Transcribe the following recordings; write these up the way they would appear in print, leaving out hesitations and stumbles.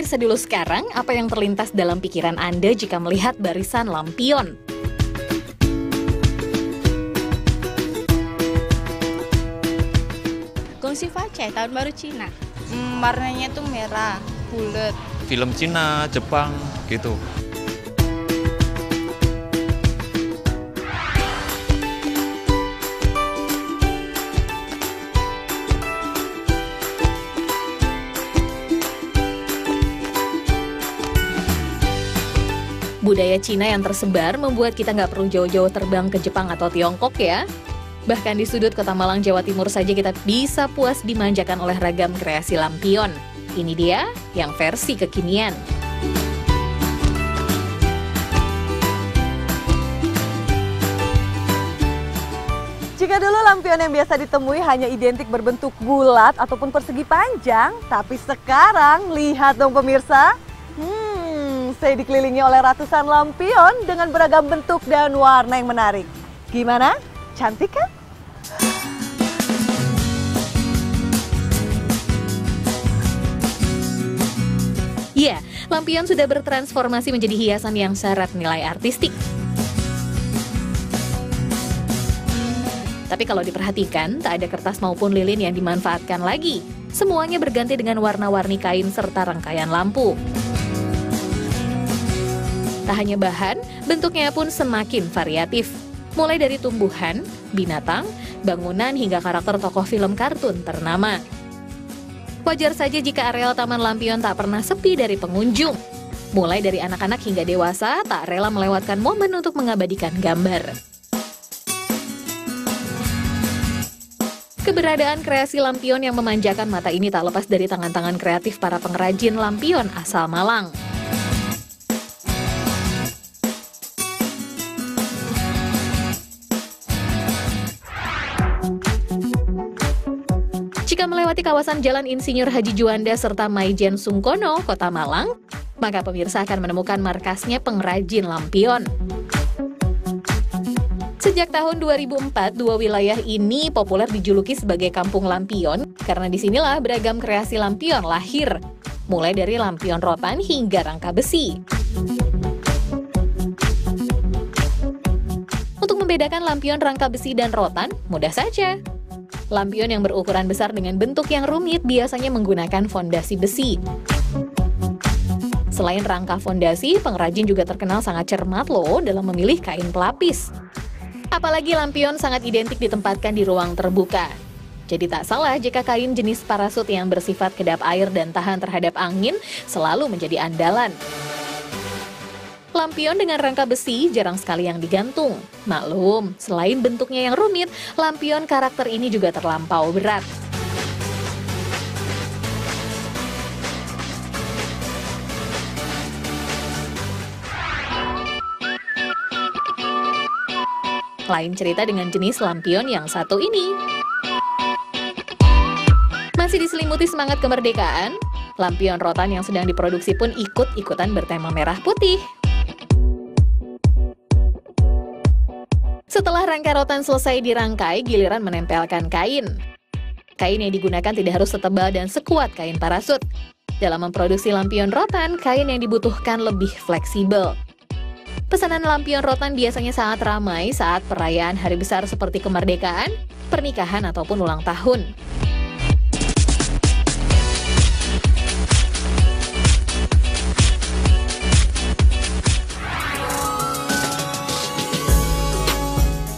Pemirsa dulu sekarang, apa yang terlintas dalam pikiran Anda jika melihat barisan lampion? Gongxi Facai, tahun baru Cina. Warnanya tuh merah, bulat. Film Cina, Jepang, gitu. Budaya Cina yang tersebar membuat kita nggak perlu jauh-jauh terbang ke Jepang atau Tiongkok ya. Bahkan di sudut Kota Malang, Jawa Timur saja kita bisa puas dimanjakan oleh ragam kreasi lampion. Ini dia yang versi kekinian. Jika dulu lampion yang biasa ditemui hanya identik berbentuk bulat ataupun persegi panjang, tapi sekarang lihat dong pemirsa. Saya dikelilingi oleh ratusan lampion dengan beragam bentuk dan warna yang menarik. Gimana? Cantik kan? Ya, lampion sudah bertransformasi menjadi hiasan yang syarat nilai artistik. Tapi kalau diperhatikan, tak ada kertas maupun lilin yang dimanfaatkan lagi. Semuanya berganti dengan warna-warni kain serta rangkaian lampu. Tak hanya bahan, bentuknya pun semakin variatif. Mulai dari tumbuhan, binatang, bangunan hingga karakter tokoh film kartun ternama. Wajar saja jika areal Taman Lampion tak pernah sepi dari pengunjung. Mulai dari anak-anak hingga dewasa tak rela melewatkan momen untuk mengabadikan gambar. Keberadaan kreasi lampion yang memanjakan mata ini tak lepas dari tangan-tangan kreatif para pengrajin lampion asal Malang. Jika melewati kawasan Jalan Insinyur Haji Juanda serta Maijen Sungkono, Kota Malang, maka pemirsa akan menemukan markasnya pengrajin lampion. Sejak tahun 2004, dua wilayah ini populer dijuluki sebagai Kampung Lampion karena disinilah beragam kreasi lampion lahir, mulai dari lampion rotan hingga rangka besi. Untuk membedakan lampion rangka besi dan rotan, mudah saja. Lampion yang berukuran besar dengan bentuk yang rumit biasanya menggunakan fondasi besi. Selain rangka fondasi, pengrajin juga terkenal sangat cermat loh dalam memilih kain pelapis. Apalagi lampion sangat identik ditempatkan di ruang terbuka. Jadi tak salah jika kain jenis parasut yang bersifat kedap air dan tahan terhadap angin selalu menjadi andalan. Lampion dengan rangka besi jarang sekali yang digantung. Maklum, selain bentuknya yang rumit, lampion karakter ini juga terlampau berat. Lain cerita dengan jenis lampion yang satu ini. Masih diselimuti semangat kemerdekaan, lampion rotan yang sedang diproduksi pun ikut-ikutan bertema merah putih. Setelah rangka rotan selesai dirangkai, giliran menempelkan kain. Kain yang digunakan tidak harus setebal dan sekuat kain parasut. Dalam memproduksi lampion rotan, kain yang dibutuhkan lebih fleksibel. Pesanan lampion rotan biasanya sangat ramai saat perayaan hari besar seperti kemerdekaan, pernikahan, ataupun ulang tahun.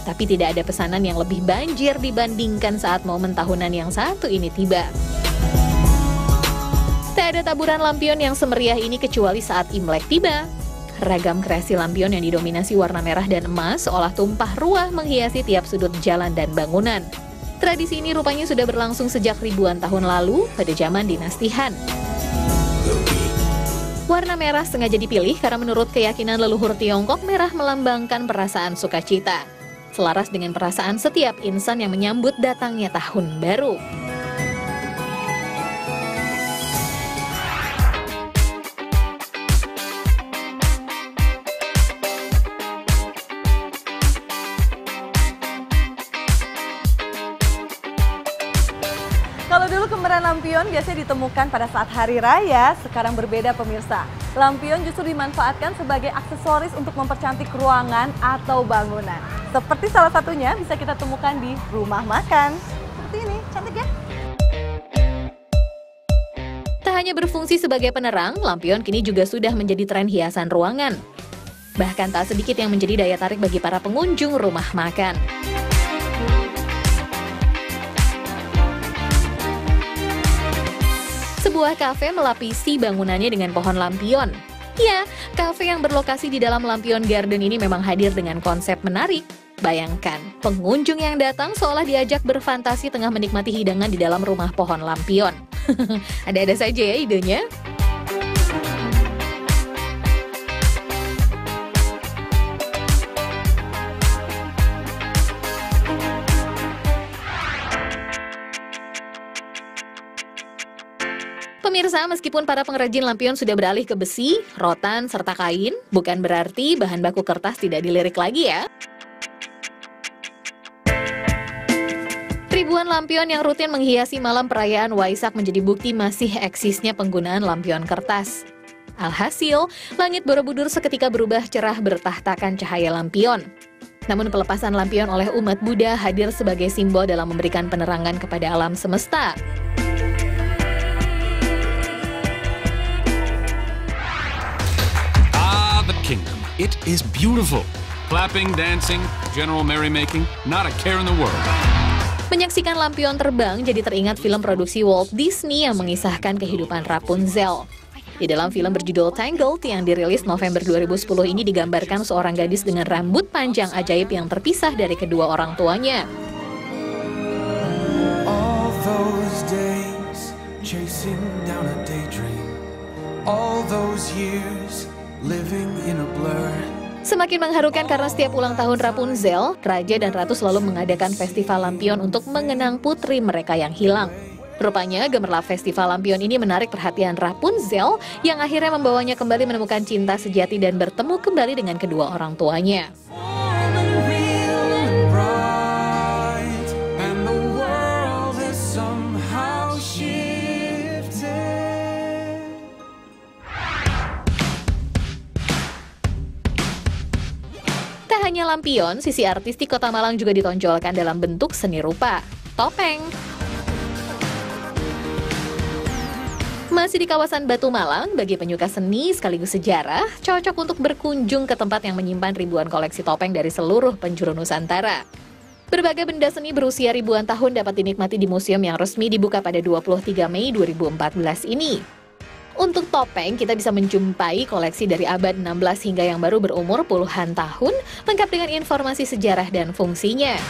Tapi tidak ada pesanan yang lebih banjir dibandingkan saat momen tahunan yang satu ini tiba. Tak ada taburan lampion yang semeriah ini kecuali saat Imlek tiba. Ragam kreasi lampion yang didominasi warna merah dan emas seolah tumpah ruah menghiasi tiap sudut jalan dan bangunan. Tradisi ini rupanya sudah berlangsung sejak ribuan tahun lalu pada zaman dinasti Han. Warna merah sengaja dipilih karena menurut keyakinan leluhur Tiongkok, merah melambangkan perasaan sukacita. Selaras dengan perasaan setiap insan yang menyambut datangnya tahun baru. Kalau dulu kemerahan lampion biasanya ditemukan pada saat hari raya, sekarang berbeda pemirsa. Lampion justru dimanfaatkan sebagai aksesoris untuk mempercantik ruangan atau bangunan. Seperti salah satunya bisa kita temukan di rumah makan. Seperti ini, cantik ya? Tak hanya berfungsi sebagai penerang, lampion kini juga sudah menjadi tren hiasan ruangan. Bahkan tak sedikit yang menjadi daya tarik bagi para pengunjung rumah makan. Sebuah kafe melapisi bangunannya dengan pohon lampion. Ya, kafe yang berlokasi di dalam Lampion Garden ini memang hadir dengan konsep menarik. Bayangkan, pengunjung yang datang seolah diajak berfantasi tengah menikmati hidangan di dalam rumah pohon lampion. Ada-ada saja ya idenya. Pemirsa, meskipun para pengrajin lampion sudah beralih ke besi, rotan, serta kain, bukan berarti bahan baku kertas tidak dilirik lagi ya. Ribuan lampion yang rutin menghiasi malam perayaan Waisak menjadi bukti masih eksisnya penggunaan lampion kertas. Alhasil, langit Borobudur seketika berubah cerah bertahtakan cahaya lampion. Namun pelepasan lampion oleh umat Buddha hadir sebagai simbol dalam memberikan penerangan kepada alam semesta. The kingdom. It is beautiful. Clapping, dancing, general merrymaking, not a care in the world. Menyaksikan lampion terbang jadi teringat film produksi Walt Disney yang mengisahkan kehidupan Rapunzel. Di dalam film berjudul Tangled yang dirilis November 2010 ini digambarkan seorang gadis dengan rambut panjang ajaib yang terpisah dari kedua orang tuanya. All those days chasing down a daydream. All those years living in a blur. Semakin mengharukan karena setiap ulang tahun Rapunzel, Raja dan Ratu selalu mengadakan festival lampion untuk mengenang putri mereka yang hilang. Rupanya gemerlap festival lampion ini menarik perhatian Rapunzel yang akhirnya membawanya kembali menemukan cinta sejati dan bertemu kembali dengan kedua orang tuanya. Tak hanya lampion, sisi artistik Kota Malang juga ditonjolkan dalam bentuk seni rupa, topeng. Masih di kawasan Batu Malang, bagi penyuka seni sekaligus sejarah, cocok untuk berkunjung ke tempat yang menyimpan ribuan koleksi topeng dari seluruh penjuru Nusantara. Berbagai benda seni berusia ribuan tahun dapat dinikmati di museum yang resmi dibuka pada 23 Mei 2014 ini. Untuk topeng, kita bisa menjumpai koleksi dari abad 16 hingga yang baru berumur puluhan tahun, lengkap dengan informasi sejarah dan fungsinya.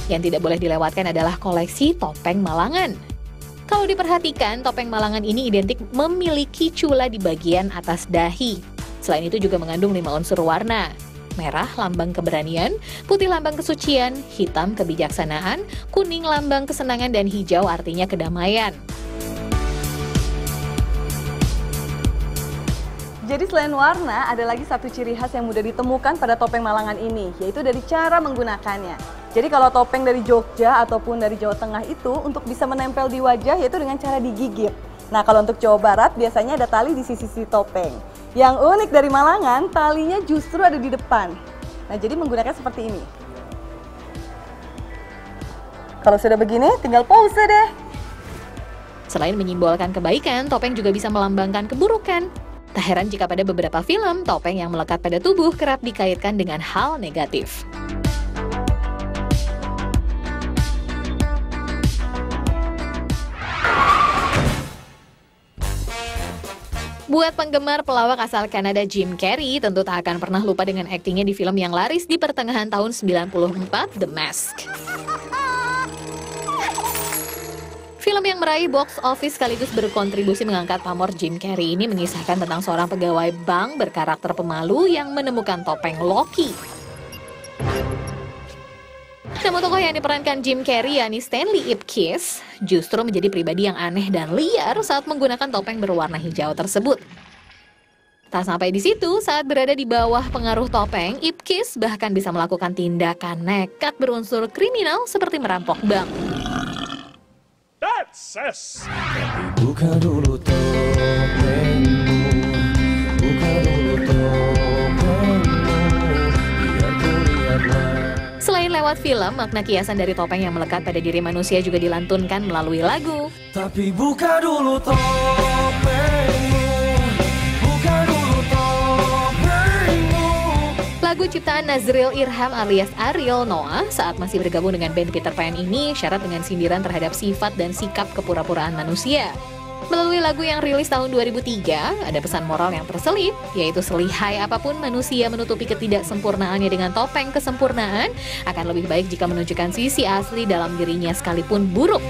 Yang tidak boleh dilewatkan adalah koleksi topeng Malangan. Kalau diperhatikan, topeng Malangan ini identik memiliki cula di bagian atas dahi. Selain itu juga mengandung 5 unsur warna. Merah lambang keberanian, putih lambang kesucian, hitam kebijaksanaan, kuning lambang kesenangan, dan hijau artinya kedamaian. Jadi selain warna, ada lagi satu ciri khas yang mudah ditemukan pada topeng Malangan ini, yaitu dari cara menggunakannya. Jadi kalau topeng dari Jogja ataupun dari Jawa Tengah itu untuk bisa menempel di wajah yaitu dengan cara digigit. Nah kalau untuk Jawa Barat biasanya ada tali di sisi-sisi topeng. Yang unik dari Malangan, talinya justru ada di depan. Nah, jadi menggunakan seperti ini. Kalau sudah begini, tinggal pause deh. Selain menyimbolkan kebaikan, topeng juga bisa melambangkan keburukan. Tak heran jika pada beberapa film, topeng yang melekat pada tubuh kerap dikaitkan dengan hal negatif. Buat penggemar pelawak asal Kanada Jim Carrey, tentu tak akan pernah lupa dengan aktingnya di film yang laris di pertengahan tahun 94, The Mask. Film yang meraih box office sekaligus berkontribusi mengangkat pamor Jim Carrey ini mengisahkan tentang seorang pegawai bank berkarakter pemalu yang menemukan topeng Loki. Namun tokoh yang diperankan Jim Carrey, yakni Stanley Ipkiss, justru menjadi pribadi yang aneh dan liar saat menggunakan topeng berwarna hijau tersebut. Tak sampai di situ, saat berada di bawah pengaruh topeng, Ipkiss bahkan bisa melakukan tindakan nekat berunsur kriminal seperti merampok bank. Buka dulu topengmu, buka dulu topengmu, biar ku lihatlah. Selain lewat film, makna kiasan dari topeng yang melekat pada diri manusia juga dilantunkan melalui lagu. Tapi buka dulu topengmu, buka dulu topengmu. Lagu ciptaan Nazril Irham alias Ariel Noah saat masih bergabung dengan band Peter Pan ini syarat dengan sindiran terhadap sifat dan sikap kepura-puraan manusia. Melalui lagu yang rilis tahun 2003, ada pesan moral yang terselip, yaitu selihai apapun manusia menutupi ketidaksempurnaannya dengan topeng kesempurnaan, akan lebih baik jika menunjukkan sisi asli dalam dirinya sekalipun buruk.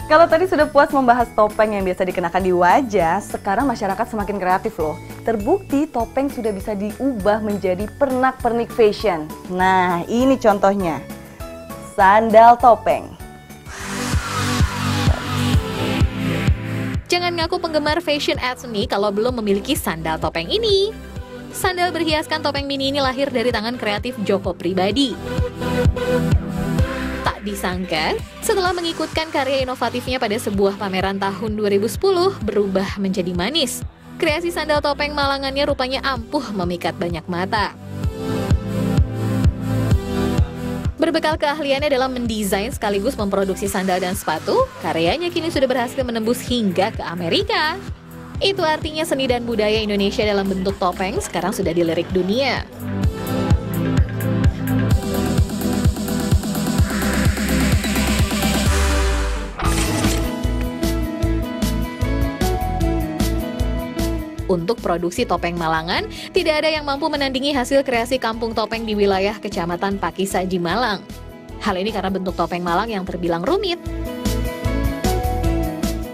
Kalau tadi sudah puas membahas topeng yang biasa dikenakan di wajah, sekarang masyarakat semakin kreatif loh. Terbukti topeng sudah bisa diubah menjadi pernak-pernik fashion. Nah, ini contohnya. Sandal topeng. Jangan ngaku penggemar fashion ads nih kalau belum memiliki sandal topeng ini. Sandal berhiaskan topeng mini ini lahir dari tangan kreatif Joko Pribadi. Tak disangka, setelah mengikutkan karya inovatifnya pada sebuah pameran tahun 2010, berubah menjadi manis. Kreasi sandal topeng malangannya rupanya ampuh memikat banyak mata. Berbekal keahliannya dalam mendesain sekaligus memproduksi sandal dan sepatu, karyanya kini sudah berhasil menembus hingga ke Amerika. Itu artinya seni dan budaya Indonesia dalam bentuk topeng sekarang sudah dilirik dunia. Untuk produksi topeng Malangan, tidak ada yang mampu menandingi hasil kreasi kampung topeng di wilayah Kecamatan Pakisaji, Malang. Hal ini karena bentuk topeng Malang yang terbilang rumit.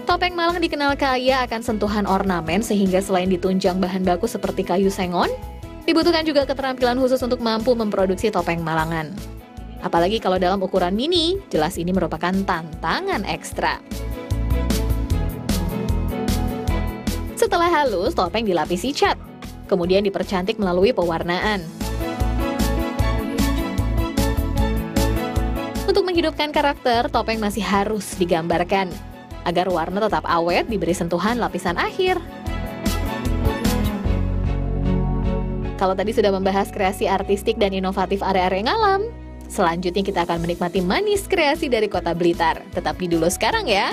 Topeng Malang dikenal kaya akan sentuhan ornamen sehingga selain ditunjang bahan baku seperti kayu sengon, dibutuhkan juga keterampilan khusus untuk mampu memproduksi topeng Malangan. Apalagi kalau dalam ukuran mini, jelas ini merupakan tantangan ekstra. Setelah halus, topeng dilapisi cat, kemudian dipercantik melalui pewarnaan. Untuk menghidupkan karakter, topeng masih harus digambarkan, agar warna tetap awet diberi sentuhan lapisan akhir. Kalau tadi sudah membahas kreasi artistik dan inovatif area-area ngalam, selanjutnya kita akan menikmati manis kreasi dari kota Blitar. Tetap di Dulu Sekarang ya!